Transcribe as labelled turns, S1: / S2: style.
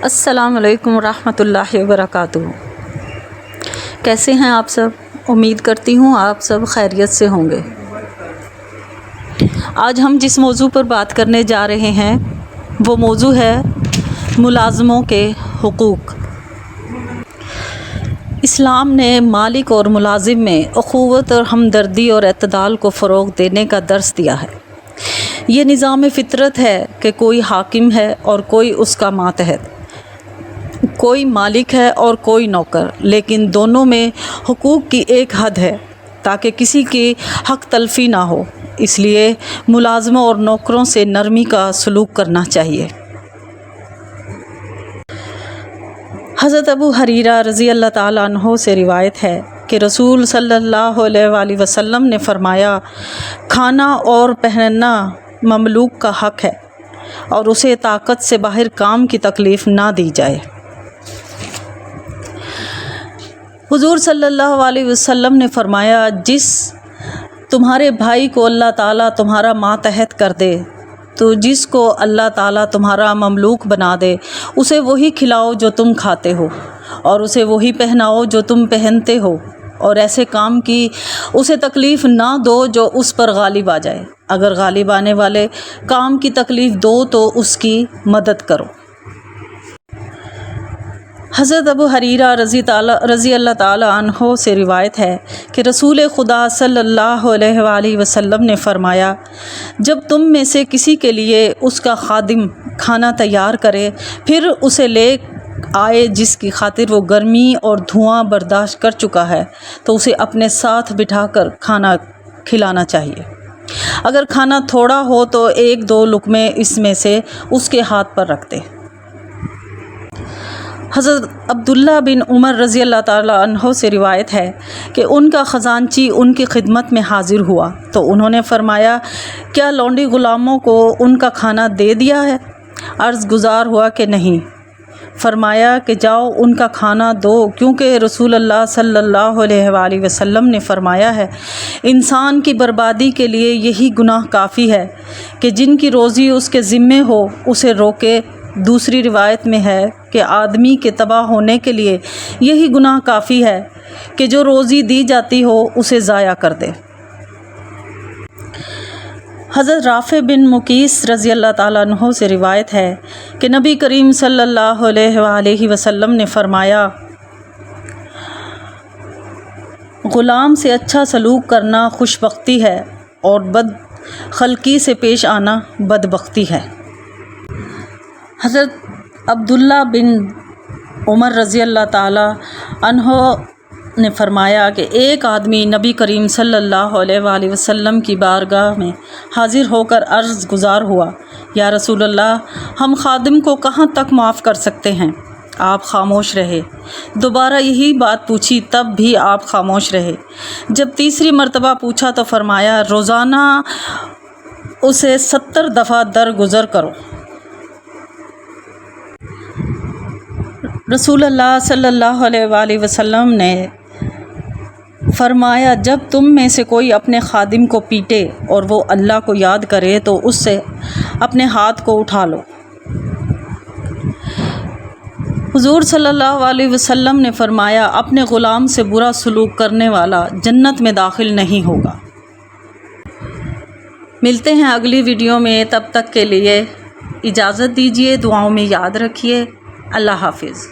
S1: السلام علیکم ورحمۃ اللہ وبرکاتہ۔ کیسے ہیں آپ سب؟ امید کرتی ہوں آپ سب خیریت سے ہوں گے۔ آج ہم جس موضوع پر بات کرنے جا رہے ہیں وہ موضوع ہے ملازموں کے حقوق۔ اسلام نے مالک اور ملازم میں اخوت اور ہمدردی اور اعتدال کو فروغ دینے کا درس دیا ہے۔ یہ نظام فطرت ہے کہ کوئی حاکم ہے اور کوئی اس کا ماتحت، کوئی مالک ہے اور کوئی نوکر، لیکن دونوں میں حقوق کی ایک حد ہے تاکہ کسی کی حق تلفی نہ ہو۔ اس لیے ملازموں اور نوکروں سے نرمی کا سلوک کرنا چاہیے۔ حضرت ابو ہریرہ رضی اللہ تعالیٰ عنہ سے روایت ہے کہ رسول صلی اللہ علیہ وآلہ وسلم نے فرمایا، کھانا اور پہننا مملوک کا حق ہے اور اسے طاقت سے باہر کام کی تکلیف نہ دی جائے۔ حضور صلی اللہ علیہ وسلم نے فرمایا، جس تمہارے بھائی کو اللہ تعالیٰ تمہارا ماتحت کر دے تو جس کو اللہ تعالیٰ تمہارا مملوک بنا دے اسے وہی کھلاؤ جو تم کھاتے ہو، اور اسے وہی پہناؤ جو تم پہنتے ہو، اور ایسے کام کی اسے تکلیف نہ دو جو اس پر غالب آ جائے۔ اگر غالب آنے والے کام کی تکلیف دو تو اس کی مدد کرو۔ حضرت ابو ہریرہ رضی اللہ تعالیٰ عنہ سے روایت ہے کہ رسول خدا صلی اللہ علیہ وآلہ وسلم نے فرمایا، جب تم میں سے کسی کے لیے اس کا خادم کھانا تیار کرے پھر اسے لے آئے جس کی خاطر وہ گرمی اور دھواں برداشت کر چکا ہے تو اسے اپنے ساتھ بٹھا کر کھانا کھلانا چاہیے۔ اگر کھانا تھوڑا ہو تو ایک دو لقمے اس میں سے اس کے ہاتھ پر رکھ دے۔ حضرت عبداللہ بن عمر رضی اللہ تعالیٰ عنہ سے روایت ہے کہ ان کا خزانچی ان کی خدمت میں حاضر ہوا تو انہوں نے فرمایا، کیا لونڈی غلاموں کو ان کا کھانا دے دیا ہے؟ عرض گزار ہوا کہ نہیں۔ فرمایا کہ جاؤ ان کا کھانا دو، کیونکہ رسول اللہ صلی اللہ علیہ وآلہ وسلم نے فرمایا ہے، انسان کی بربادی کے لیے یہی گناہ کافی ہے کہ جن کی روزی اس کے ذمے ہو اسے روکے۔ دوسری روایت میں ہے کہ آدمی کے تباہ ہونے کے لیے یہی گناہ کافی ہے کہ جو روزی دی جاتی ہو اسے ضائع کر دے۔ حضرت رافع بن مقیس رضی اللہ تعالیٰ عنہ سے روایت ہے کہ نبی کریم صلی اللہ علیہ وآلہ وسلم نے فرمایا، غلام سے اچھا سلوک کرنا خوشبختی ہے اور بد خلقی سے پیش آنا بدبختی ہے۔ حضرت عبداللہ بن عمر رضی اللہ تعالیٰ عنہ نے فرمایا کہ ایک آدمی نبی کریم صلی اللہ علیہ وآلہ وسلم کی بارگاہ میں حاضر ہو کر عرض گزار ہوا، یا رسول اللہ، ہم خادم کو کہاں تک معاف کر سکتے ہیں؟ آپ خاموش رہے۔ دوبارہ یہی بات پوچھی، تب بھی آپ خاموش رہے۔ جب تیسری مرتبہ پوچھا تو فرمایا، روزانہ اسے 70 دفعہ درگزر کرو۔ رسول اللہ صلی اللہ علیہ وآلہ وسلم نے فرمایا، جب تم میں سے کوئی اپنے خادم کو پیٹے اور وہ اللہ کو یاد کرے تو اس سے اپنے ہاتھ کو اٹھا لو۔ حضور صلی اللہ علیہ وسلم نے فرمایا، اپنے غلام سے برا سلوک کرنے والا جنت میں داخل نہیں ہوگا۔ ملتے ہیں اگلی ویڈیو میں، تب تک کے لیے اجازت دیجیے، دعاؤں میں یاد رکھیے۔ اللہ حافظ۔